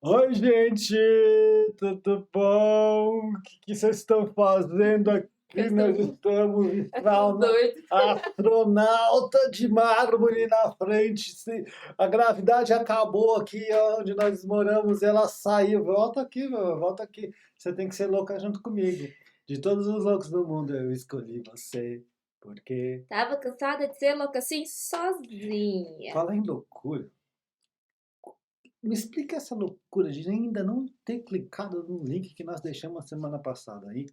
Oi, gente, tudo bom? O que vocês estão fazendo aqui? Eu Nós estou estamos em sauna doido. astronauta de mármore na frente. A gravidade acabou aqui onde nós moramos, ela saiu. Volta aqui, meu, volta aqui. Você tem que ser louca junto comigo. De todos os loucos do mundo, eu escolhi você. Porque, Tava cansada de ser louca assim sozinha. fala em loucura. Me explica essa loucura de ainda não ter clicado no link que nós deixamos a semana passada aí.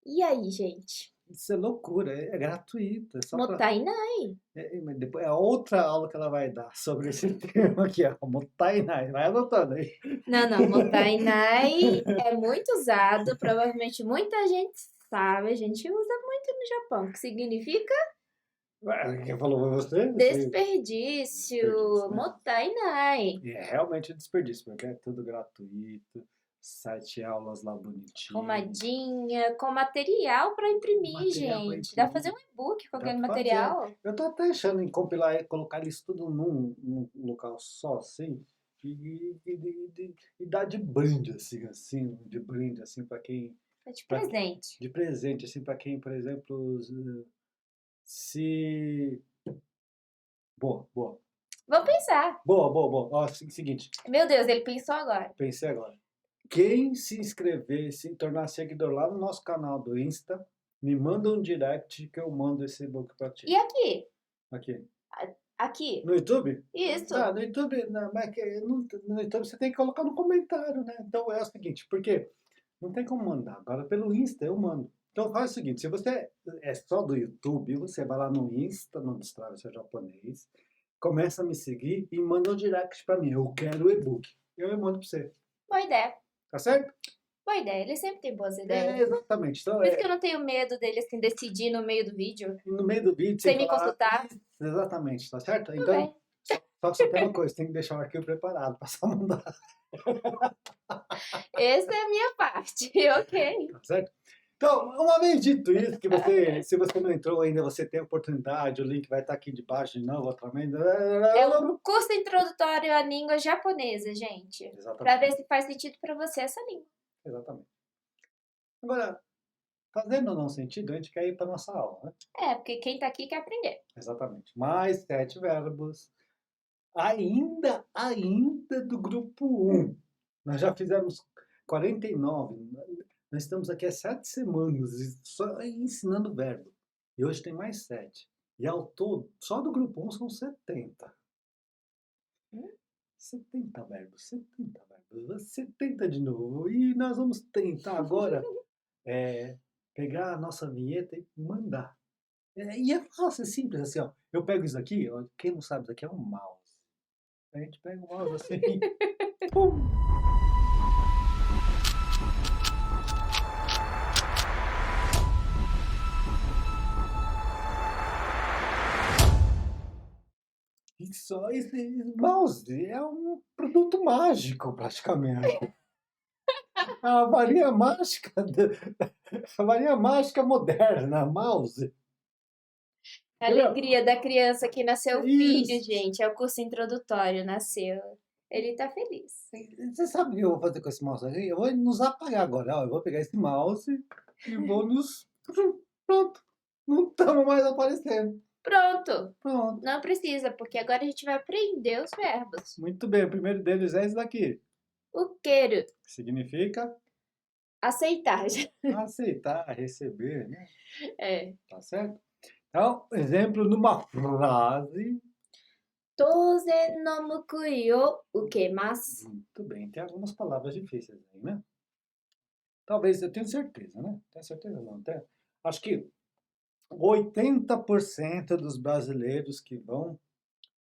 E aí, gente? Isso é loucura, é gratuito, é só para. Motainai. Mas depois é outra aula que ela vai dar sobre esse tema aqui, ó. Motainai, vai anotando aí. Não, Motainai é muito usado, provavelmente muita gente sabe, a gente usa muito no Japão, que significa Quem falou foi você? desperdício, Desperdício, né? Motainai. E é realmente desperdício, porque é tudo gratuito, 7 aulas lá bonitinho. Arrumadinha, com material para imprimir, Material pra gente. Dá pra imprimir. fazer um e-book com Dá aquele pra fazer. material. Eu tô até achando em compilar e colocar isso tudo num local só, assim, e dar de brinde, assim, de brinde, assim, para quem, É de pra, presente. de presente, assim, para quem, por exemplo, se... Boa. Vamos pensar. Boa. Ó, seguinte, Meu Deus, ele pensou agora. pensei agora. Quem se inscrever, se tornar seguidor lá no nosso canal do Insta, me manda um direct que eu mando esse e-book pra ti. E aqui? Aqui. Aqui? No YouTube? Isso. No YouTube, não, mas no YouTube você tem que colocar no comentário, né? Então é o seguinte, porque não tem como mandar. Agora pelo Insta eu mando. Então faz o seguinte, se você é só do YouTube, você vai lá no Insta, no Destrave Seu Japonês, começa a me seguir e manda um direct pra mim. Eu quero o e-book. Eu mando pra você. Boa ideia. Tá certo? Boa ideia. Ele sempre tem boas É, ideias. exatamente. Então Por isso que eu não tenho medo dele assim decidir no meio do vídeo, no meio do vídeo, sem você me falar. consultar. Exatamente, tá certo? Tudo Então, bem. só que só tem uma coisa, tem que deixar o arquivo preparado para só mandar. Essa é a minha parte, ok. Tá certo? Então, uma vez dito isso, que você, se você não entrou ainda, você tem a oportunidade, o link vai estar aqui debaixo de novo, outra vez. É um curso introdutório à língua japonesa, gente. Pra Exatamente. ver se faz sentido pra você essa língua. Exatamente. Agora, fazendo ou não sentido, a gente quer ir para nossa aula, né? É, porque quem tá aqui quer aprender. Exatamente. Mais 7 verbos. Ainda do grupo 1. Nós já fizemos 49. Nós estamos aqui há 7 semanas só ensinando verbo. E hoje tem mais 7. E ao todo, só do grupo 1 são 70. 70 verbos, 70 verbos. 70 de novo. E nós vamos tentar agora pegar a nossa vinheta e mandar. E é fácil, é simples assim, ó. Eu pego isso aqui, ó, quem não sabe, isso aqui é um mouse. A gente pega o mouse assim, pum! Isso, esse mouse é um produto mágico, praticamente. A varinha mágica, a varinha mágica moderna, mouse. A alegria da criança que nasceu filho, Isso. gente. É o curso introdutório, nasceu. Ele tá feliz. Você sabe o que eu vou fazer com esse mouse aqui? Eu vou nos apagar agora. Ó, eu vou pegar esse mouse e vou nos... Pronto. Não estamos mais aparecendo. Pronto. Pronto. Não precisa, porque agora a gente vai aprender os verbos. Muito bem, o primeiro deles é esse daqui. O quero. Significa Aceitar. aceitar, receber, né? É. Tá certo? Então, exemplo numa frase. Tozen no mukui o ukemasu. Muito bem, tem algumas palavras difíceis aí, né? Talvez, eu tenho certeza, né? Tenho certeza não, tenho. Acho que 80% dos brasileiros que vão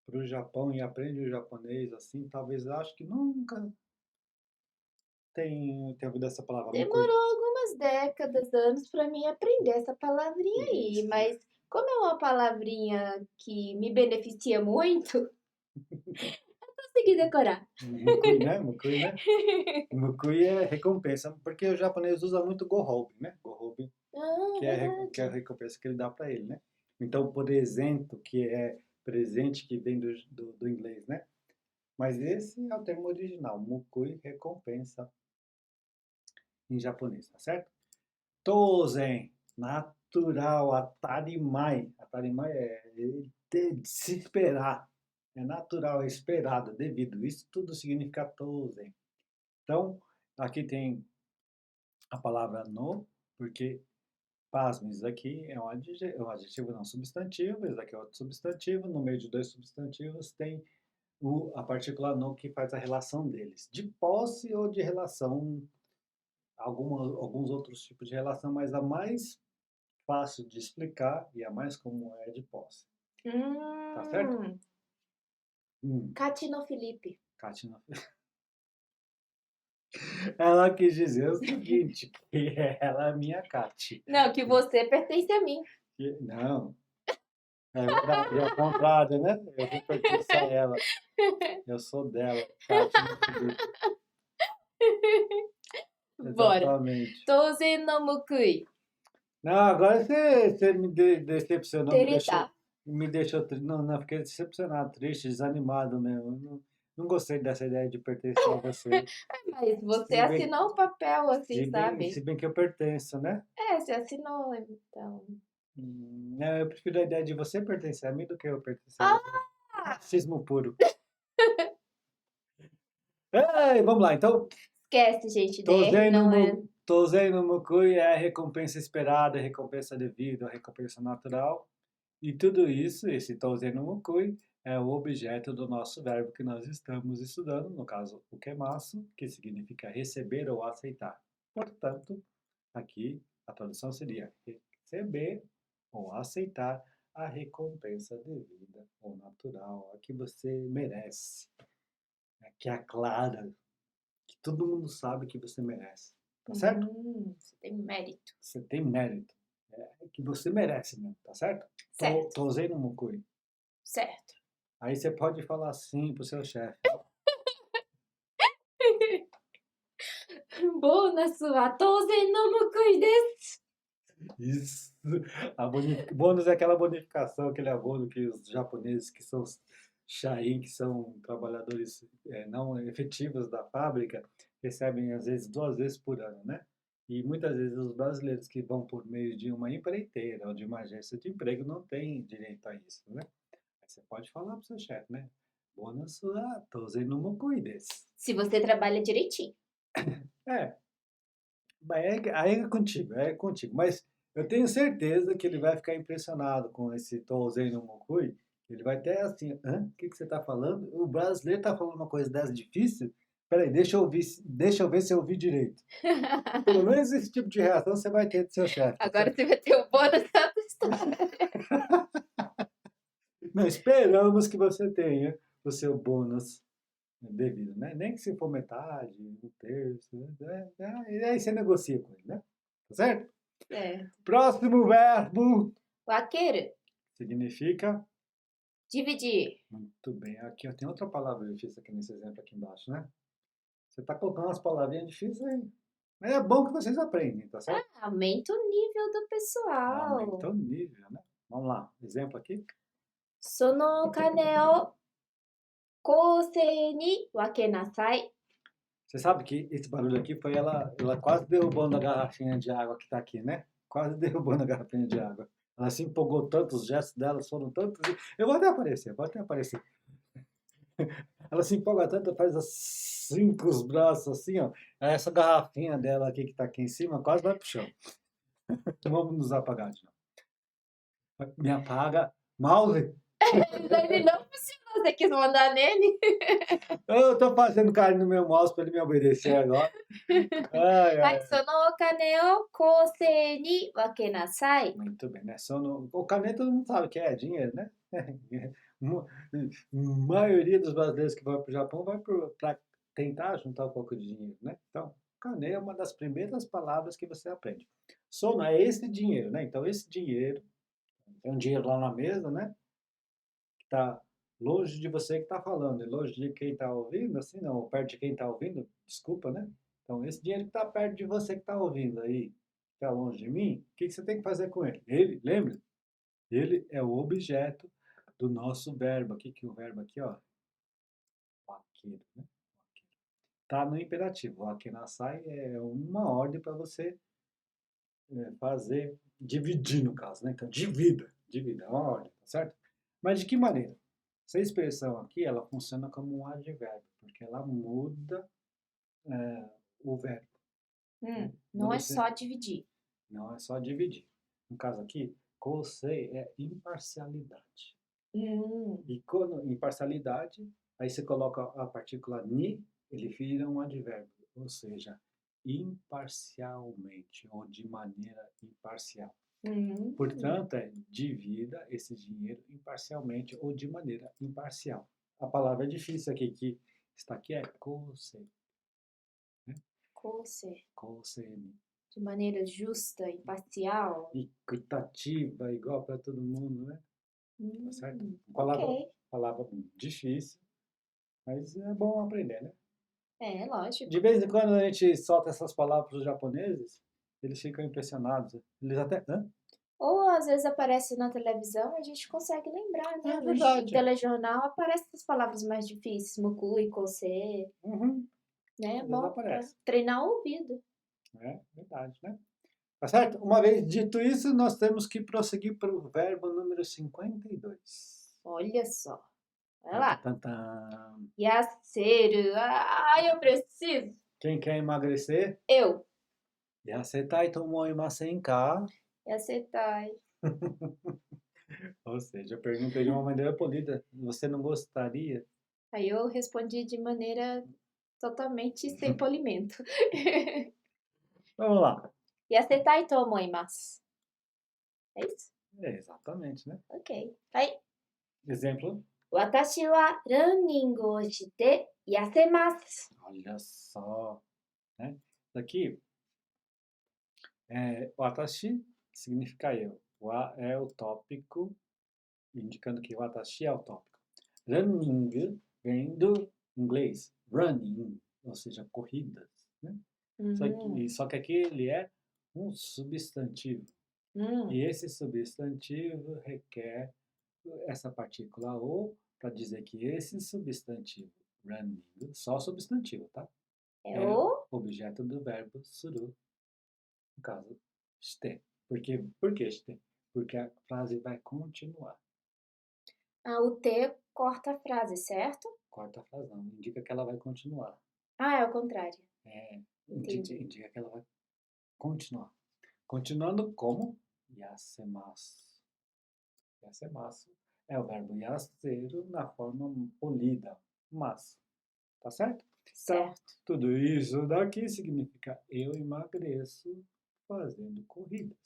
para o Japão e aprendem o japonês assim, talvez acho que nunca tem ouvido essa palavra. Demorou algumas décadas, anos para mim aprender essa palavrinha aí, Isso. mas como é uma palavrinha que me beneficia muito, eu consegui decorar. Mukui, né? Mukui, né? Mukui é recompensa, porque o japonês usa muito gohobi, né? Gohobi, Ah, que é a recompensa que ele dá para ele, né? Então, por exemplo, que é presente que vem do inglês, né? Mas esse é o termo original, mukui, recompensa em japonês, tá certo? Tozen, natural, atarimai. Atarimai é de se esperar. É natural, é esperado, devido. Isso tudo significa tozen. Então, aqui tem a palavra no, porque, pasme, isso aqui é um adjetivo não substantivo, isso aqui é outro substantivo. No meio de dois substantivos tem a partícula no que faz a relação deles. De posse ou de relação, alguns outros tipos de relação, mas a mais fácil de explicar e a mais comum é de posse. Tá certo? Hum, Cati no Felipe. Kátia não. Ela quis dizer o seguinte, que ela é minha Kati. Não, que você pertence a mim. Não, é verdade, é o contrário, né? Eu não pertenço a ela, eu sou dela. Kátia não Felipe. Bora. Exatamente. Tozen no Mukui. Não, agora você me decepcionou, Terita. me deixou não, não, fiquei decepcionado, triste, desanimado mesmo. Não gostei dessa ideia de pertencer a você. Mas você Se bem, assinou um papel assim, se sabe? bem que eu pertenço, né? É, você assinou, então. Não, eu prefiro a ideia de você pertencer a mim do que eu pertencer a você. Ah! Racismo puro. Ei, vamos lá, então. Esquece, gente. DR não é. Tosei no Mukui é a recompensa esperada, a recompensa devida, a recompensa natural. E tudo isso, esse Tosei no Mukui, é o objeto do nosso verbo que nós estamos estudando, no caso, o kemasu, que significa receber ou aceitar. Portanto, aqui a tradução seria receber ou aceitar a recompensa devida ou natural, a que você merece, que é clara, que todo mundo sabe que você merece. Tá certo? Você tem mérito. Você tem mérito. É que você merece mesmo, tá certo? Certo. Tosei no Mukui. Certo. Aí você pode falar assim pro seu chefe. Bônus sua Tozen no Mukui desu. Isso. Bônus é aquela bonificação, aquele abono que os japoneses, que são os Shain, que são trabalhadores não efetivos da fábrica, recebem às vezes 2 vezes por ano, né? E muitas vezes os brasileiros que vão por meio de uma empreiteira ou de uma agência de emprego não têm direito a isso, né? Aí você pode falar pro seu chefe, né? Bônus sua Tozen no Mukui desu. Se você trabalha direitinho. É, aí é contigo. Mas eu tenho certeza que ele vai ficar impressionado com esse Touzen no Mukui. Ele vai até assim, hã? O que você está falando? O brasileiro está falando uma coisa dessa difícil? Peraí, deixa eu ver se eu ouvi direito. Pelo menos esse tipo de reação você vai ter do seu chefe. Tá Agora certo? você vai ter o bônus da história. Não, esperamos que você tenha o seu bônus devido, né? Nem que se for metade, um terço, né? Aí você negocia com ele, né? Tá certo? É. Próximo verbo Wakeru. significa. Dividir. Muito bem. Aqui eu tenho outra palavra difícil aqui nesse exemplo aqui embaixo, né? Você está colocando umas palavrinhas difíceis aí. Mas é bom que vocês aprendem, tá certo? Aumenta o nível do pessoal. Aumenta o nível, né? Vamos lá. Exemplo aqui. そのお金を公正に分けなさい。 Você sabe que esse barulho aqui foi ela quase derrubando a garrafinha de água que está aqui, né? Quase derrubando a garrafinha de água. Ela se empolgou tanto, os gestos dela foram tantos. Eu vou até aparecer, pode até aparecer. Ela se empolga tanto, faz assim com os braços, assim, ó. Essa garrafinha dela aqui que tá aqui em cima quase vai pro chão. Vamos nos apagar de novo. Me apaga. Mouse! Ele não funcionou. Você quis mandar nele? Eu tô fazendo carinho no meu mouse para ele me obedecer agora. Ai, ai. そのお金を公正に分けなさい。 Muito bem, né? O caneta todo mundo sabe que é dinheiro, né? A maioria dos brasileiros que vão para o Japão vai para tentar juntar um pouco de dinheiro, né? Então, canê é uma das primeiras palavras que você aprende. Sono é esse dinheiro, né? Então, esse dinheiro, tem um dinheiro lá na mesa, né? Que está longe de você que está falando, e longe de quem está ouvindo, assim, não, ou perto de quem está ouvindo, desculpa, né? Então, esse dinheiro que está perto de você que está ouvindo aí, está longe de mim, o que você tem que fazer com ele? Ele, lembra? Ele é o objeto do nosso verbo aqui, que o verbo aqui, ó, Wakeru, né? Tá no imperativo. O akenasai é uma ordem para você fazer, dividir no caso, né? Então, divida, é uma ordem, tá certo? Mas de que maneira? Essa expressão aqui, ela funciona como um advérbio, porque ela muda o verbo. Não é Você só dividir. não é só dividir. No caso aqui, kosei é imparcialidade. E quando imparcialidade, aí você coloca a partícula ni, ele vira um advérbio, ou seja, imparcialmente ou de maneira imparcial. Portanto, divida esse dinheiro imparcialmente ou de maneira imparcial. A palavra difícil aqui que está aqui é kosei, Kosei. kosei, De maneira justa, imparcial. equitativa, igual para todo mundo, né? Tá certo? Ok. Palavra difícil, mas é bom aprender, né? É, lógico. De vez em quando a gente solta essas palavras para os japoneses, eles ficam impressionados. Eles até, hã? Ou às vezes aparece na televisão, a gente consegue lembrar, né? É No verdade. telejornal aparecem as palavras mais difíceis, Mukui, Kosei, Uhum. né? Às vezes Bom pra aparece. treinar o ouvido. É verdade, né? Tá certo? Uma vez dito isso, nós temos que prosseguir para o verbo número 52. Olha só. Vai Tan, lá. tan, tan. Yaseru. Ai, eu preciso. Quem quer emagrecer? Eu. Yasetai tomoimasen ka? Yasetai. Ou seja, eu perguntei de uma maneira polida. Você não gostaria? Aí eu respondi de maneira totalmente sem polimento. Vamos lá. Yasetai to omoimasu. É isso? É, exatamente, né? Ok. Vai. Exemplo. Watashi wa running o shite yasemasu. Olha só, né? Daqui, watashi significa eu. Wa é o tópico, indicando que watashi é o tópico. Running vem do inglês running, ou seja, corridas, né? Só que aqui ele é um substantivo. E esse substantivo requer essa partícula o para dizer que esse substantivo running, só substantivo, tá? É É o objeto do verbo suru, no caso, shite. Por que shite? Porque a frase vai continuar. o T corta a frase, certo? Corta a frase, não. Indica que ela vai continuar. Ah, é o contrário. Indica, Entendi. indica que ela vai continuar. Continuando como yasemasu. Yasemasu é o verbo yaseru na forma polida, mas. Tá certo? Então, Certo. tudo isso daqui significa eu emagreço fazendo corridas,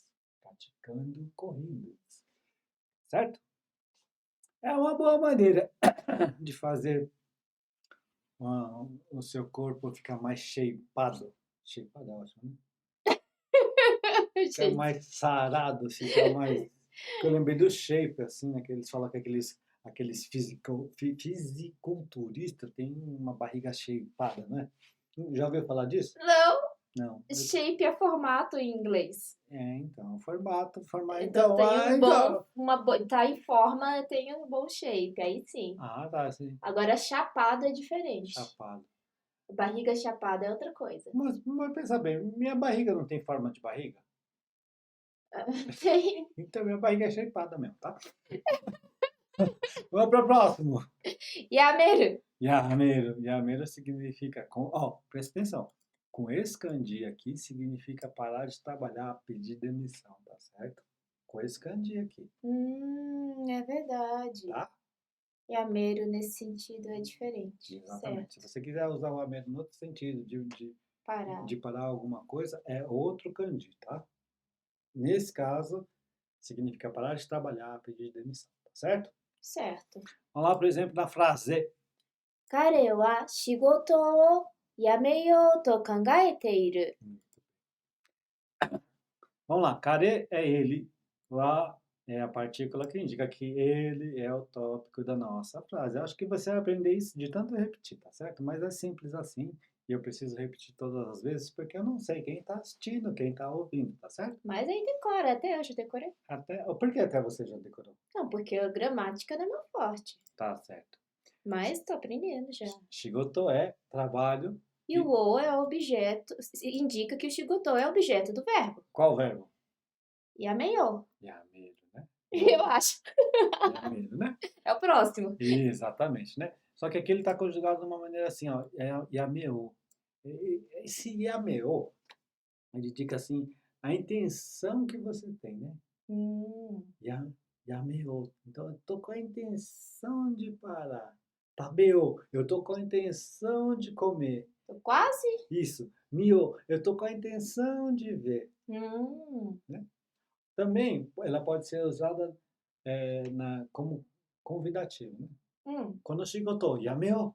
praticando corridas. Certo? É uma boa maneira de fazer o seu corpo ficar mais shapeado. Shapeado é ótimo, né? Ficar Gente, mais sarado, ficar mais. Eu lembrei do shape, assim, né? Que eles falam que aqueles fisiculturistas têm uma barriga shapeada, né? Já ouviu falar disso? não, Não. shape é formato em inglês. Então, formato. Então Então, tem um bom, então. tá em forma, tem um bom shape, aí sim. Ah, tá, sim. Agora chapado é diferente. Chapado. Barriga chapada é outra coisa. Mas pensa bem, minha barriga não tem forma de barriga? Tem. Então, minha barriga é shapeada mesmo, tá? Vamos para o próximo. Yameru. Yameiro. Yameiro significa presta atenção. Com esse kanji aqui significa parar de trabalhar, pedir demissão, tá certo? Com esse kanji aqui, É verdade. tá? Yameru nesse sentido é diferente. Exatamente. Certo. Se você quiser usar o yameiro no outro sentido, Parar. de parar alguma coisa, é outro kanji, tá? Nesse caso, significa parar de trabalhar, pedir demissão, tá certo? Certo. Vamos lá, por exemplo, na frase. Kare wa shigoto o yameyou to kangaete iru. Vamos lá, kare é ele, lá é a partícula que indica que ele é o tópico da nossa frase. Eu acho que você vai aprender isso de tanto repetir, tá certo? Mas é simples assim, e eu preciso repetir todas as vezes porque eu não sei quem está assistindo, quem está ouvindo, tá certo? Mas aí decora, até eu já decorei. Por que até você já decorou? Não, porque a gramática não é meu forte. Tá certo. Mas tô aprendendo já. Shigoto é trabalho. E o o é objeto, indica que o shigoto é objeto do verbo. Qual verbo? Yameyo. Yameru, né? Eu acho. Yameru, né? É o próximo. Exatamente, né? Só que aqui ele está conjugado de uma maneira assim, ó, é yameu. Esse yameu, ele indica assim, a intenção que você tem, né? Ya, yameu. Então, eu tô com a intenção de parar. Tabeu, eu tô com a intenção de comer. Tô quase. Isso. Mio, eu tô com a intenção de ver. Né? Também, ela pode ser usada como convidativo, né? Quando shigoto, yameu.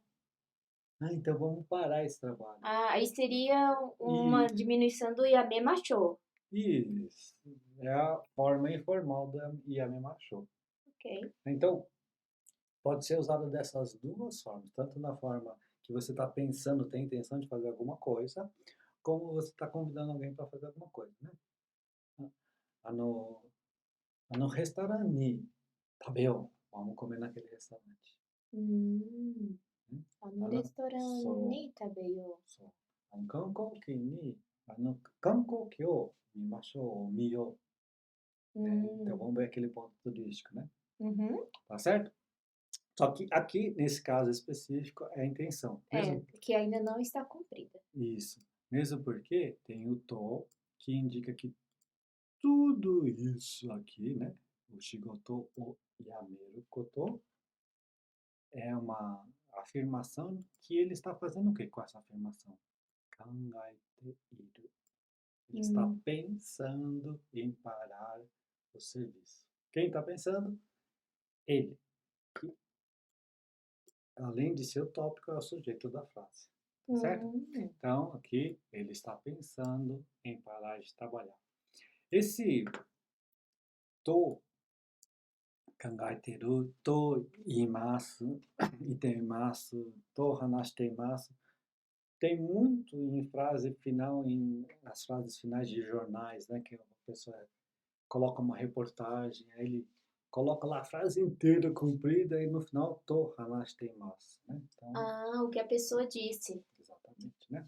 Ah, então vamos parar esse trabalho. Ah, aí seria uma E diminuição do yamemashou. isso é a forma informal do yamemashou. Ok. Então, pode ser usado dessas duas formas, tanto na forma que você está pensando, tem intenção de fazer alguma coisa, como você está convidando alguém para fazer alguma coisa, né? No restaurante, tabeu, vamos comer naquele restaurante. Hum. Né? あのレストランに食べよそう。観光地に、観光地を見ましょう、見よう。う。Né? Então vamos ver aquele ponto turístico, né? Uhum. Tá certo? Só que aqui, nesse caso específico, é a intenção. É, que ainda não está cumprida. Isso. Mesmo porque tem o to, que indica que tudo isso aqui, né? O shigoto, o yameru koto, é uma afirmação que ele está fazendo o que com essa afirmação? Kangaete iru. Ele está pensando em parar o serviço. Quem está pensando? Ele. Que, além de ser o tópico, é o sujeito da frase. Certo? Então, aqui, ele está pensando em parar de trabalhar. Esse to, kangaiteru, to imasu, itemasu, to hanashitemasu, tem muito em frase final, nas frases finais de jornais, né? Que a pessoa coloca uma reportagem, aí ele coloca lá a frase inteira comprida e no final to hanashitemasu, né? Então, Ah, o que a pessoa disse. exatamente, né?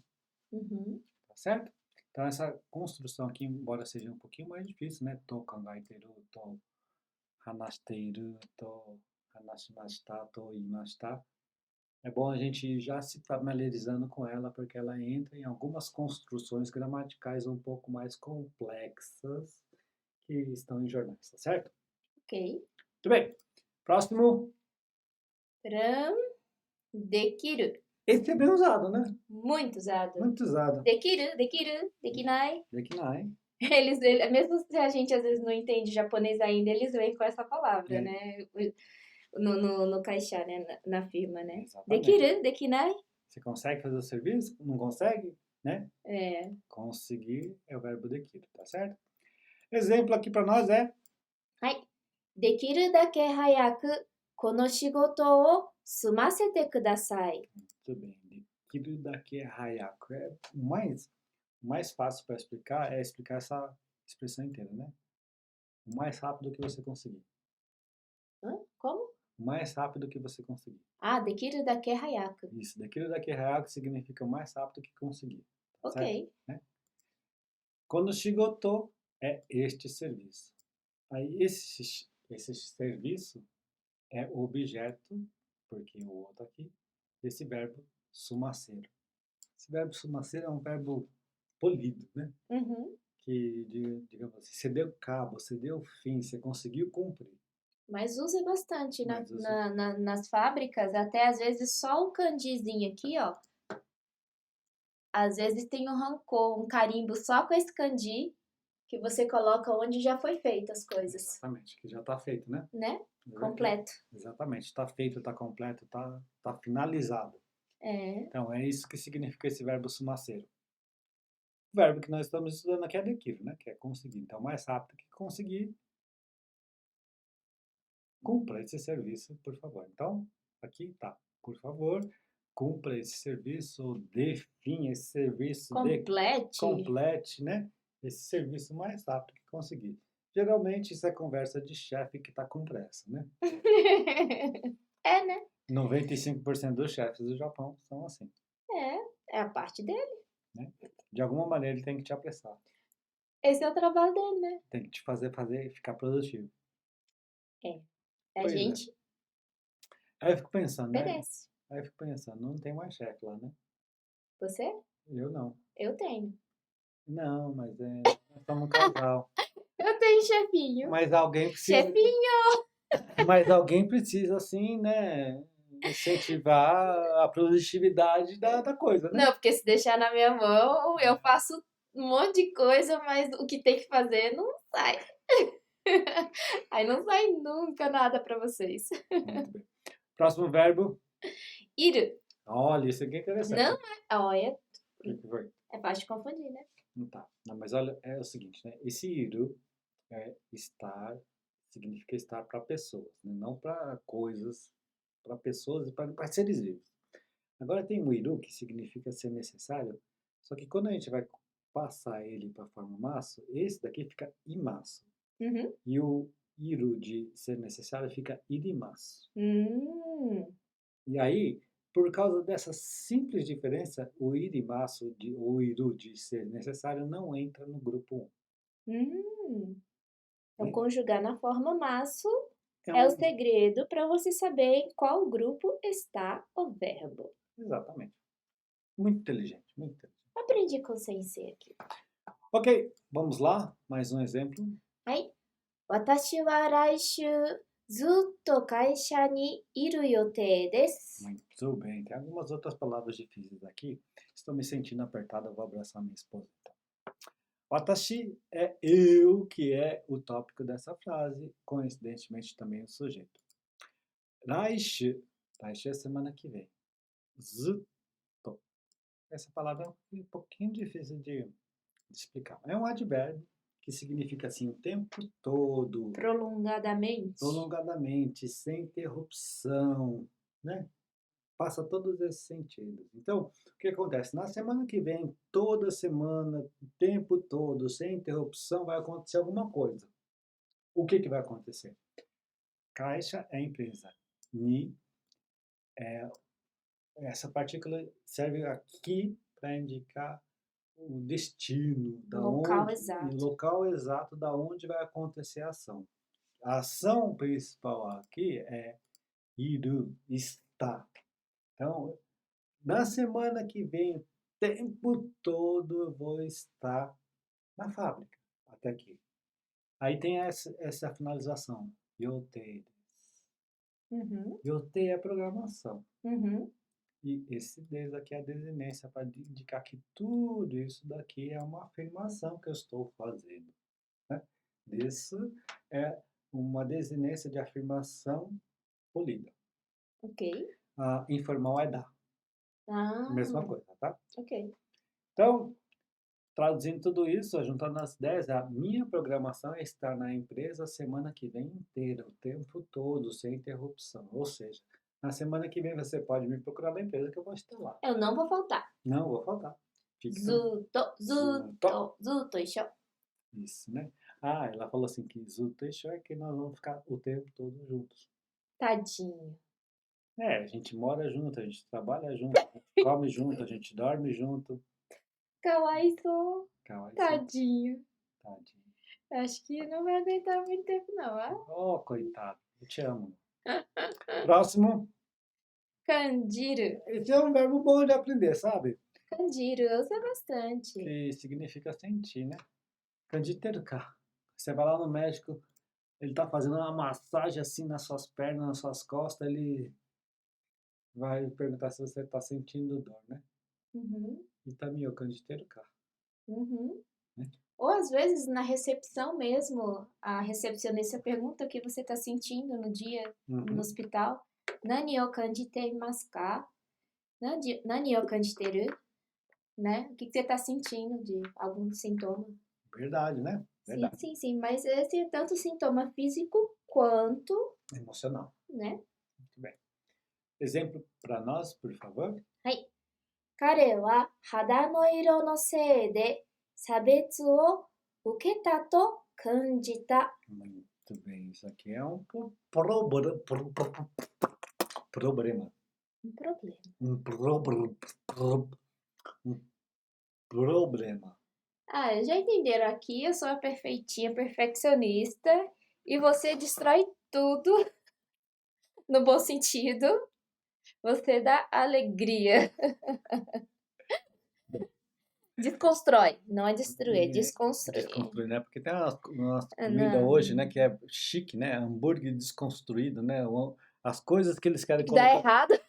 Uhum. Tá certo? Então essa construção aqui, embora seja um pouquinho mais difícil, né? To kangaiteru, to hanashiteiru, to hanashimashita, to imashita. É bom a gente já se familiarizando com ela, porque ela entra em algumas construções gramaticais um pouco mais complexas que estão em jornais, tá certo? Ok. Muito bem. Próximo. Ram, dekiru. Esse é bem usado, né? Muito usado. Muito usado. Dekiru, dekiru, dekinai. Dekinai. Mesmo se a gente às vezes não entende japonês ainda, eles vêm com essa palavra, né? No caixá, né? Na firma, né? Exatamente. Dekiru, dekinai. Você consegue fazer o serviço? Não consegue? Né? É. Conseguir é o verbo dekiru, tá certo? Exemplo aqui para nós é... はい。できるだけ早くこの仕事を済ませてください。 Muito bem. Dekiru dake hayaku. O mais fácil para explicar é explicar essa expressão inteira, né? O mais rápido que você conseguir. Como? O mais rápido que você conseguir. Ah, できるだけ早く。 Isso. Dekiru dake hayaku significa o mais rápido que conseguir. Ok. Certo? Né? Quando shigoto é este serviço. Aí esse serviço é o objeto, porque o outro aqui, desse verbo sumaceiro. Esse verbo sumaceiro é um verbo polido, né? Uhum. Que, digamos assim, você deu cabo, você deu fim, você conseguiu cumprir. Mas usa bastante Mas usa. nas fábricas, até às vezes só o kanjizinho aqui, ó. Às vezes tem um rancor, um carimbo só com esse kanji que você coloca onde já foi feito as coisas. Exatamente, que já está feito, né? Né? Completo. Exatamente, está feito, está completo, está finalizado. É. Então, é isso que significa esse verbo sumaceiro. O verbo que nós estamos estudando aqui é dekiru, né? Que é conseguir. Então, mais rápido que conseguir, cumpra esse serviço, por favor. Então, aqui tá. Por favor, cumpra esse serviço, dê fim a esse serviço. Complete, né? Esse serviço mais rápido que conseguir. Geralmente, isso é conversa de chefe que está com pressa, né? É, né? 95% dos chefes do Japão são assim, É a parte dele. né? De alguma maneira ele tem que te apressar, Esse é o trabalho dele, né? tem que te fazer ficar produtivo. É. A Pois é. gente Aí eu fico pensando, né? obedece. Aí eu fico pensando, não tem mais chefe lá, né? Você? Eu não. Eu tenho. Não, mas nós somos um casal. Eu tenho chefinho. Mas alguém precisa, Chefinho! mas alguém precisa assim, né? Incentivar a produtividade da coisa, né? Não, porque se deixar na minha mão, eu faço um monte de coisa, mas o que tem que fazer não sai. Aí não sai nunca nada pra vocês. Muito bem. Próximo verbo. Ir. Olha, isso aqui é interessante. Não é. Olha, O que foi? é fácil de confundir, né? Não tá. Não, mas olha, é o seguinte, né? Esse iru é estar, significa estar para pessoas, né? Não para coisas, para pessoas e para seres vivos. Agora tem o iru que significa ser necessário, só que quando a gente vai passar ele para a forma maço, esse daqui fica imaço. Uhum. E o iru de ser necessário fica irimaço. E aí, por causa dessa simples diferença, o irimaço, o iru de ser necessário, não entra no grupo Hum. Então, 1. conjugar na forma maço É é o um, segredo para você saber em qual grupo está o verbo. exatamente. Muito inteligente, muito inteligente. Aprendi com o sensei aqui. Ok, vamos lá. Mais um exemplo. はい。私は来週ずっと会社にいる予定です。 Muito bem. Tem algumas outras palavras difíceis aqui. Estou me sentindo apertado, eu vou abraçar minha esposa. Então. Watashi é eu, que é o tópico dessa frase, coincidentemente também o sujeito. Raishu, raishu é semana que vem. Zutto. Essa palavra é um pouquinho difícil de explicar. É um advérbio que significa assim o tempo todo, Prolongadamente. prolongadamente, sem interrupção, né? Passa todos esses sentidos. Então, o que acontece? Na semana que vem, toda semana, o tempo todo, sem interrupção, vai acontecer alguma coisa. O que vai acontecer? Caixa é empresa. Ni, essa partícula serve aqui para indicar o destino, Local exato. o local exato da onde vai acontecer a ação. A ação principal aqui é iru, está. Então, na semana que vem, o tempo todo eu vou estar na fábrica, até aqui. Aí tem essa finalização, yotei. Uhum. Yotei é a programação. Uhum. E esse des aqui é a desinência, para indicar que tudo isso daqui é uma afirmação que eu estou fazendo. Né? Isso é uma desinência de afirmação polida. Ok. A informal é da. Ah, Mesma coisa, tá? ok. Então, traduzindo tudo isso, juntando as 10, a minha programação é estar na empresa a semana que vem inteira, o tempo todo, sem interrupção. Ou seja, na semana que vem você pode me procurar na empresa que eu vou estar lá. Eu não vou faltar. Não vou faltar. Fique Zuto, isho. Isso, né? Ah, ela falou assim que Zuto é que nós vamos ficar o tempo todo juntos. Tadinho. É, a gente mora junto, a gente trabalha junto, a gente come junto, a gente dorme junto. Kawaii-so. Kawaii, Tadinho. tadinho. Acho que não vai aguentar muito tempo, não. Ah? Oh, coitado. Eu te amo. Próximo. Kanjiru. Esse é um verbo bom de aprender, sabe? Kanjiru, eu uso bastante. Que significa sentir, né? Kanditeruka. Você vai lá no médico, ele tá fazendo uma massagem assim nas suas pernas, nas suas costas, ele vai perguntar se você tá sentindo dor, né? Uhum. Itami o kanditeruka. Uhum. Né? Ou às vezes na recepção mesmo, a recepcionista pergunta o que você está sentindo no dia no hospital. Nani o kanjiteimasu ka? Nani o kanjiteru? Né? O que você está sentindo de algum sintoma? Verdade, né? Verdade. Sim, sim, sim. Mas esse é tanto sintoma físico quanto, Emocional. né? Muito bem. Exemplo para nós, por favor. はい。彼は肌の色のせいで差別を受けたと感じた。 Muito bem. Isso aqui é um problema. Um problema. Um um problema. Ah, já entenderam aqui, eu sou a perfeitinha, perfeccionista, e você destrói tudo no bom sentido. Você dá alegria. Desconstrói, não é destruir, é desconstruir. Desconstruir, né? Porque tem umas Ah, comida hoje, né, não. que é chique, né? Hambúrguer desconstruído, né? As coisas que eles querem Que dá colocar, errado.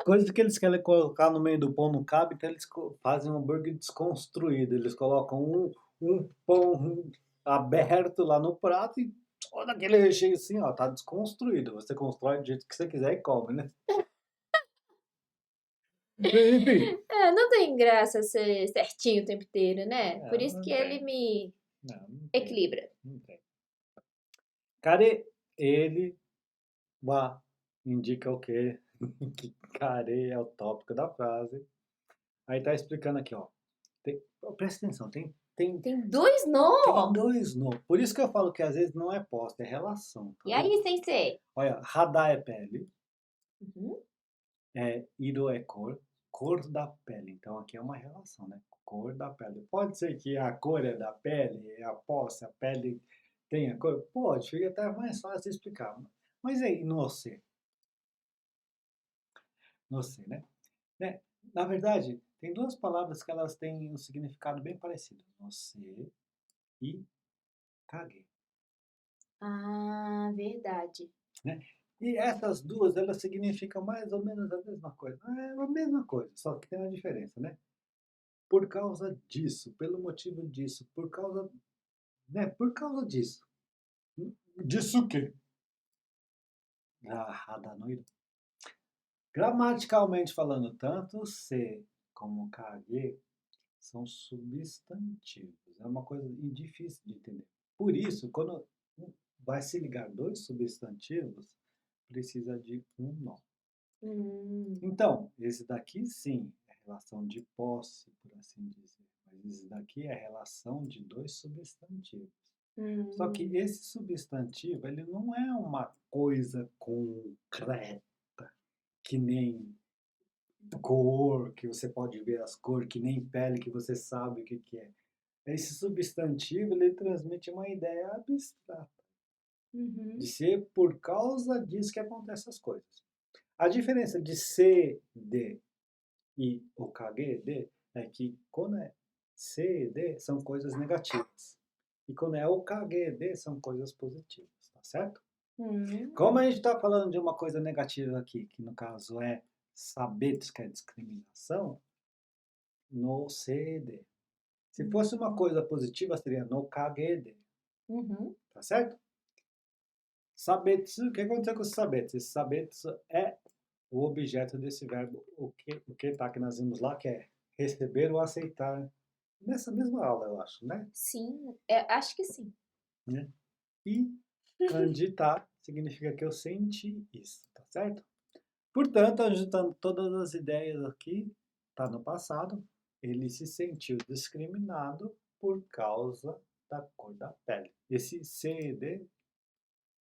coisas que eles querem colocar no meio do pão não cabe, então eles fazem um hambúrguer desconstruído. Eles colocam um pão aberto lá no prato e todo aquele recheio assim, ó, tá desconstruído. Você constrói do jeito que você quiser e come, né? Enfim. É, não tem graça ser certinho o tempo inteiro, né? Por isso que Não ele tem. me Não tem. equilibra. Não tem. Care, ele, wa, indica o quê? Que care é o tópico da frase. Aí tá explicando aqui, ó. Presta atenção, Tem dois tem no. dois no. Por isso que eu falo que às vezes não é posse, é relação, tá E vendo? aí, sensei? Olha, radar é pele, Uhum. iro é cor, cor da pele. Então aqui é uma relação, né? Cor da pele. Pode ser que a cor é da pele, é a posse, a pele tem a cor? Pode, fica até mais fácil de explicar. Mas aí, no você? No você, né? Na verdade, tem duas palavras que elas têm um significado bem parecido. Você e cague, Ah, verdade. né? E essas duas, elas significam mais ou menos a mesma coisa. É a mesma coisa, só que tem uma diferença, né? Por causa disso, pelo motivo disso, por causa, né? Por causa disso. Disso o quê? Ah, Radanoiro. Gramaticalmente falando, tanto se como kage são substantivos. É uma coisa difícil de entender. Por isso, quando vai se ligar dois substantivos, precisa de um nó. Hum, Então, esse daqui sim é relação de posse, por assim dizer. Mas esse daqui é relação de dois substantivos. Só que hum, esse substantivo, ele não é uma coisa concreta, que nem cor, que você pode ver as cores, que nem pele, que você sabe o que que é. Esse substantivo, ele transmite uma ideia abstrata, de uhum, ser por causa disso que acontecem as coisas. A diferença de ser, de e o KGD é que quando é C e D são coisas negativas. E quando é o KGD são coisas positivas, tá certo? Como a hum, gente está falando de uma coisa negativa aqui, que no caso é saber que é discriminação, no CD. Se fosse uma hum, coisa positiva, seria no KGD, uhum. tá certo? Sabetsu, o que aconteceu com os sabetsu? Esse sabetsu é o objeto desse verbo, o que tá que nós vimos lá, que é receber ou aceitar. Nessa mesma aula, eu acho, né? Sim, é, acho que sim. Né? E candidatar significa que eu senti isso, tá certo? Portanto, juntando todas as ideias aqui, tá no passado, ele se sentiu discriminado por causa da cor da pele. Esse CD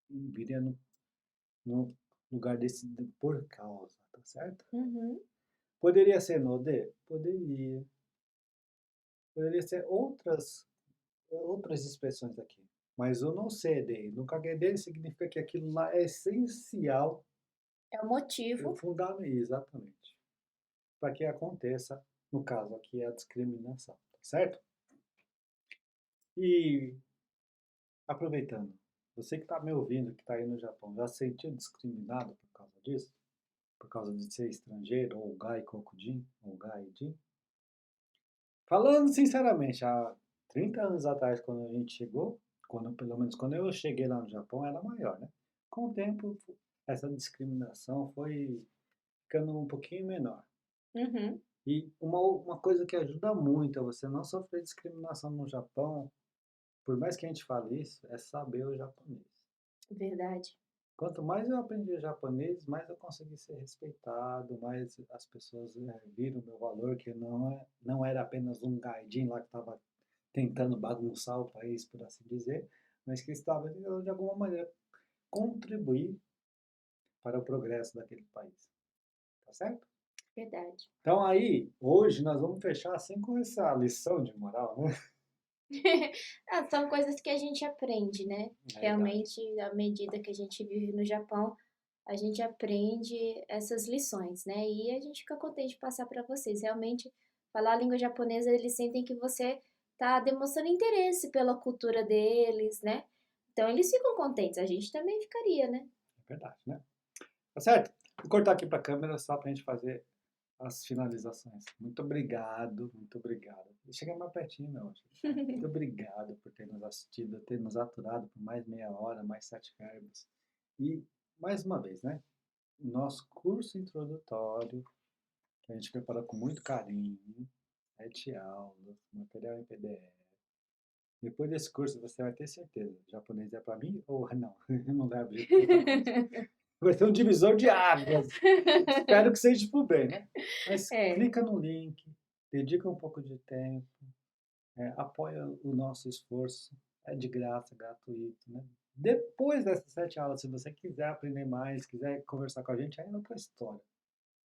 viria no lugar desse por causa, tá certo? Uhum. Poderia ser no D? Poderia. Poderia ser outras expressões aqui. Mas o não CD, no KGD significa que aquilo lá é essencial, É o é motivo. fundamental, exatamente, para que aconteça, no caso aqui, a discriminação, tá certo? E aproveitando, você que está me ouvindo, que está aí no Japão, já se sentiu discriminado por causa disso? Por causa de ser estrangeiro, ou gai kokujin, ou gaijin? Falando sinceramente, há 30 anos atrás, quando a gente chegou, pelo menos quando eu cheguei lá no Japão, era maior, né? Com o tempo, essa discriminação foi ficando um pouquinho menor. Uhum. E uma coisa que ajuda muito a você não sofrer discriminação no Japão, por mais que a gente fale isso, é saber o japonês. Verdade. Quanto mais eu aprendi japonês, mais eu consegui ser respeitado, mais as pessoas viram o meu valor, que não era apenas um gaijin lá que estava tentando bagunçar o país, por assim dizer, mas que estava, de alguma maneira, contribuir para o progresso daquele país. tá certo? Verdade. Então aí, hoje nós vamos fechar assim com essa lição de moral, né? Ah, são coisas que a gente aprende, né? É verdade. Realmente, à medida que a gente vive no Japão, a gente aprende essas lições, né? E a gente fica contente de passar para vocês. Realmente, falar a língua japonesa, eles sentem que você está demonstrando interesse pela cultura deles, né? Então, eles ficam contentes. A gente também ficaria, né? É verdade, né? Tá certo? Vou cortar aqui para a câmera só para a gente fazer as finalizações. Muito obrigado, muito obrigado. Chega mais pertinho, meu anjo. Muito obrigado por ter nos assistido, ter nos aturado por mais meia hora, mais 7 verbos. E, mais uma vez, né? Nosso curso introdutório, que a gente preparou com muito carinho, 7 aulas, material em PDF. Depois desse curso você vai ter certeza, japonês é para mim ou não? Eu não levo jeito para outra coisa. Vai ser um divisor de águas. Espero que seja pro bem, né? Mas É, clica no link, dedica um pouco de tempo, apoia o nosso esforço, é de graça, gratuito, né? Depois dessas 7 aulas, se você quiser aprender mais, quiser conversar com a gente, aí é outra história.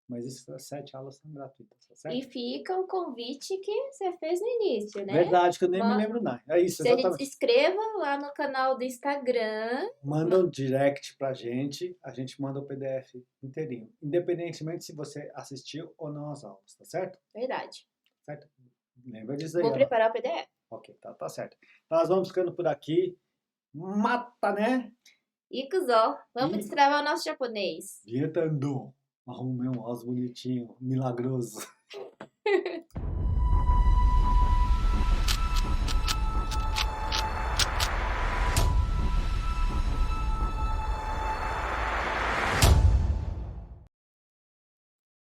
Mas essas 7 aulas são gratuitas, tá e certo? fica o convite que você fez no início, né? Verdade, que eu nem me Ma- lembro não. É isso, Se exatamente. inscreva lá no canal do Instagram. Manda um direct pra gente, a gente manda o PDF inteirinho, independentemente se você assistiu ou não às aulas, tá certo? Verdade. Certo? Lembra disso aí, Vou ó. preparar o PDF. Ok, tá certo. Nós vamos ficando por aqui. Mata, né? Ikuzo, vamos E destravar o nosso japonês. Dietando. Arrumei um os bonitinho, milagroso.